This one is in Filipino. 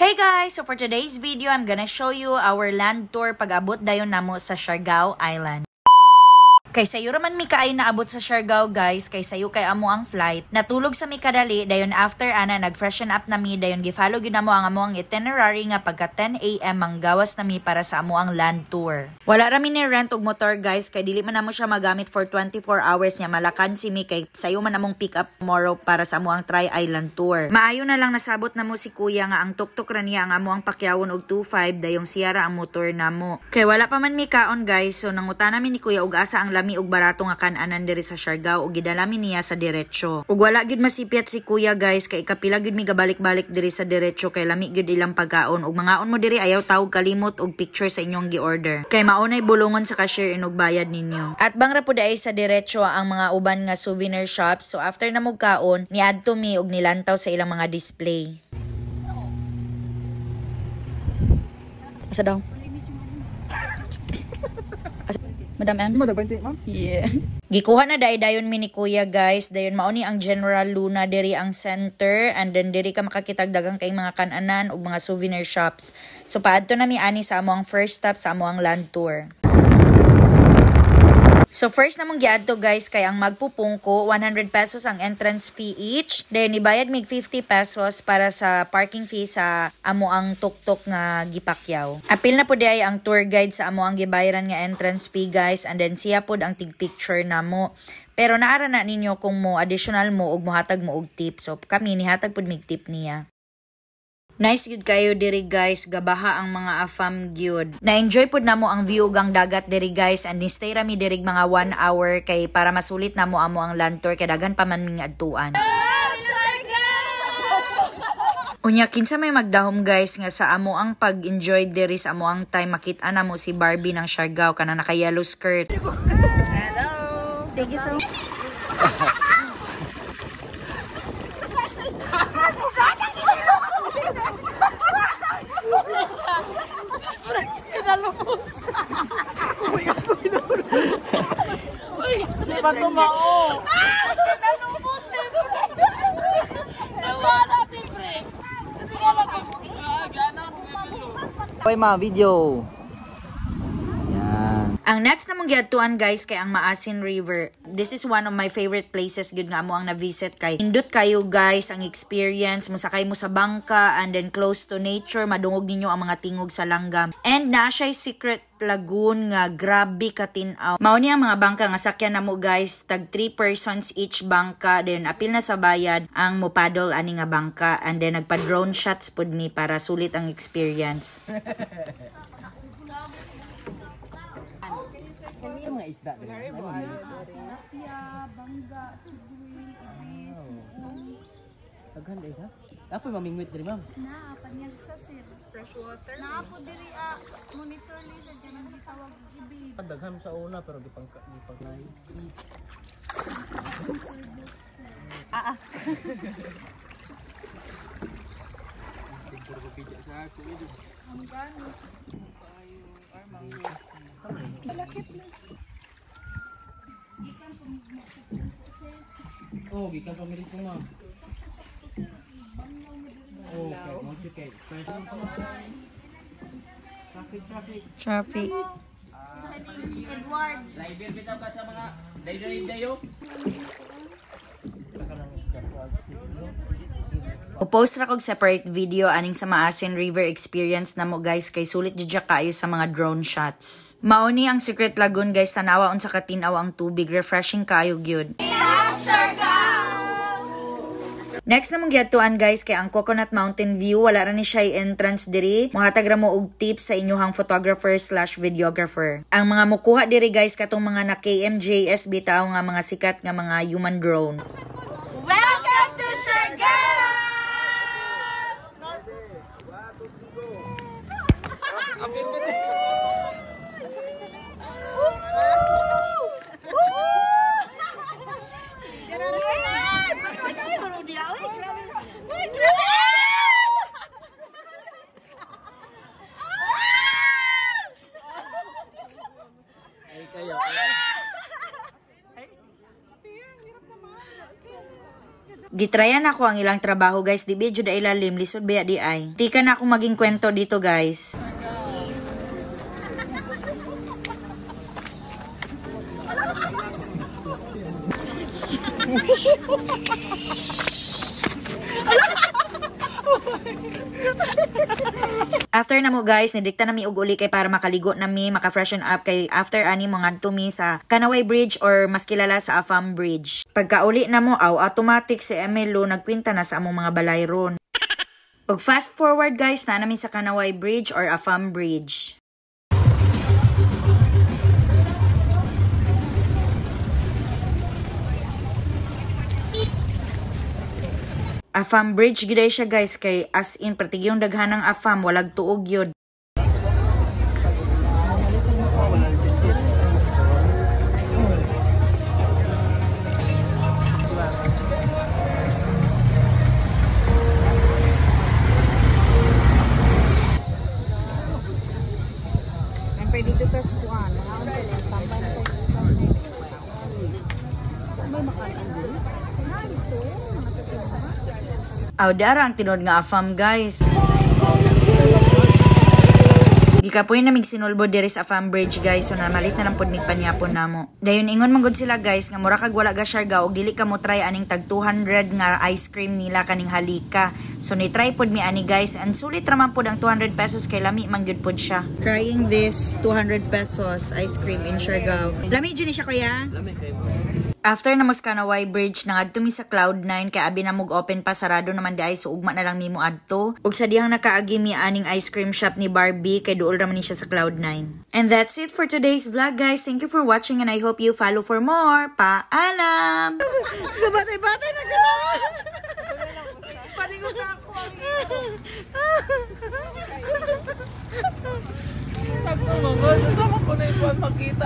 Hey guys! So for today's video, I'm gonna show you our land tour pag-abot dayon namo sa Siargao Island. Kay sayo raman mi kaayo naabot sa Siargao guys, kay sayo kay amo ang flight. Natulog sa mi kadali, dayon after ana nag-freshen up na mi, dayon gifollow gyud namo ang amo ang itinerary nga pagka 10 AM manggawas na mi para sa amo ang land tour. Wala ra mi ni rent og motor guys, kay dili man namo siya magamit for 24 hours nya malakan si mi, kay sayo man namong pick up tomorrow para sa amo ang Tri-Island tour. Maayo na lang nasabot namo si kuya nga ang tuktok ra niya ang amo ang pakyawon og 25, dayong siya ra ang motor namo. Kay wala pa man mi kaon guys, so nangutana mi ni kuya og asa ang lami og barato nga kan-anan diri sa Siargao ug gidala mi niya sa diretsyo. Ug wala gyud masipyat si kuya guys, kay kapila gyud mi gabalik-balik diri sa diretsyo, kay lami gyud ilang pagkaon ug mangaon mo diri ayaw tawag kalimot og picture sa inyong gi-order. Kay maunay bulungon sa cashier inog bayad ninyo. At bang ra pud ay sa diretsyo ang mga uban nga souvenir shops, so after na mo kaon niadto mi og nilantaw sa ilang mga display. Asa daw? Madam Ems? Ma'am? Yeah. Gikuha na dayon mi ni kuya guys. Dayon mauni ang General Luna diri ang center, and then diri ka makakitag dagang kay mga kan-anan ug mga souvenir shops. So paadto na mi ani sa amo ang first stop sa amo ang land tour. So first namong giadto guys kay ang magpupungko 100 pesos ang entrance fee each. Then ibayad mig 50 pesos para sa parking fee sa amo ang tuktok nga gipakyaw. Apil na pud ay ang tour guide sa amo ang gibayaran nga entrance fee guys, and then siya pud ang tig picture namo. Pero naara na ninyo kung mo additional mo og mohatag mo og tip. So kami nihatag pud mig tip niya. Nice gyud kayo diri guys, gabaha ang mga afam gyud. Na-enjoy pud namo ang view gang dagat diri guys, and ni-stay rami diri mga 1 hour kay para masulit namo amo ang land tour kay daghan pa man ming adtuan. Unya kinsa may magdahom guys nga sa amo ang pag-enjoy diri sa amo ang time, makita namo si Barbie ng Siargao kana naka yellow skirt. Hello. Thank you so much. Bato mao. Nalumot eh. Nawala si pre. Hoy ma, video. Yan. Ang next namong giadtuan guys kay ang Maasin River. This is one of my favorite places gud nga amo ang na-visit kay indot kayo guys ang experience, musakay mo sa bangka and then close to nature, madungog ninyo ang mga tingog sa langgam. And na siya secret lagoon nga grabe katinaw. Mao ni ang mga bangka nga sakyan namo guys, tag 3 persons each bangka, then apil na sa bayad ang mo paddle ani nga bangka, and then nagpa drone shots pud mi para sulit ang experience. Ano mga isda dito? Tilapia, bangga, sugwi, ibis. Daghan dai ha? Apoy mamingwit diri ma'am. Na panyag sa sir. Fresh water. Na po diri monitor ni sa diyan gitawag ibig. Daghan sa una pero di pang nice. Ang gani. Malakit na. Oh, gikan pa mi dito ma'am. Okay, okay. Traffic. Edward. Live bitaw ka sa mga dayo. Upost ra kog separate video aning sa Maasin River experience namo guys, kay sulit jud kaayo sa mga drone shots. Mao ni ang Secret Lagoon guys, tanawa unsa ka tin-aw ang tubig, refreshing kaayo gyud. Next namong giadtuan guys kay ang Coconut Mountain View. Wala ra ni siya entrance diri. Mohatag ra mo og tips sa inyohang photographer/videographer. Ang mga mukuha diri guys katong mga na KMJS bitaw nga mga sikat nga mga human drone. Welcome to Siargao! Gitrayan ako ang ilang trabaho guys, di medyo da ilalim, lisod baya di ay. Tika na ako maging kwento dito guys. After na mo guys, nidikta nami og uli kay para makaligo nami, maka-freshen up kay after ani mo ngadto mi sa Kanaway Bridge or mas kilala sa Afam Bridge. Pagkauli na mo automatic si Emelo nagkwinta na sa among mga balay ron. Og fast forward guys, na nami sa Kanaway Bridge or Afam Bridge. Afam Bridge gid siya guys, kay as in partigyong daghanang Afam, walag tuog yun. Sampai dito sa squan, tambay may makain din. Dara ang tinod nga Afam guys. Gikapoy na mig sinulbo diri sa Afam Bridge guys, so namalit na lang pud mig panyapon namo. Dayon ingon man gud sila guys nga mura kag wala ga Siargao og dili ka mo try aning tag 200 nga ice cream nila kaning halika. So ni try pud mi ani guys, and sulit ra man pud ang 200 pesos kay lami man gyud pud siya. Trying this 200 pesos ice cream in Siargao. Lami jud ni siya kuya. Lami kay mo. After na mos Kanaway Bridge, nangadto mi sa Cloud9 kay abi na mog open pa, sarado naman di ay, so ugma na lang mi mo adto. Ug sa dihang nakaagi mi aning ice cream shop ni Barbie kay duol ra man ni siya sa Cloud9. And that's it for today's vlog guys. Thank you for watching and I hope you follow for more. Paalam! Gabatay-batay na gano'n! Palingon na ako ang sakto mo, gusto mo ko na yung makita.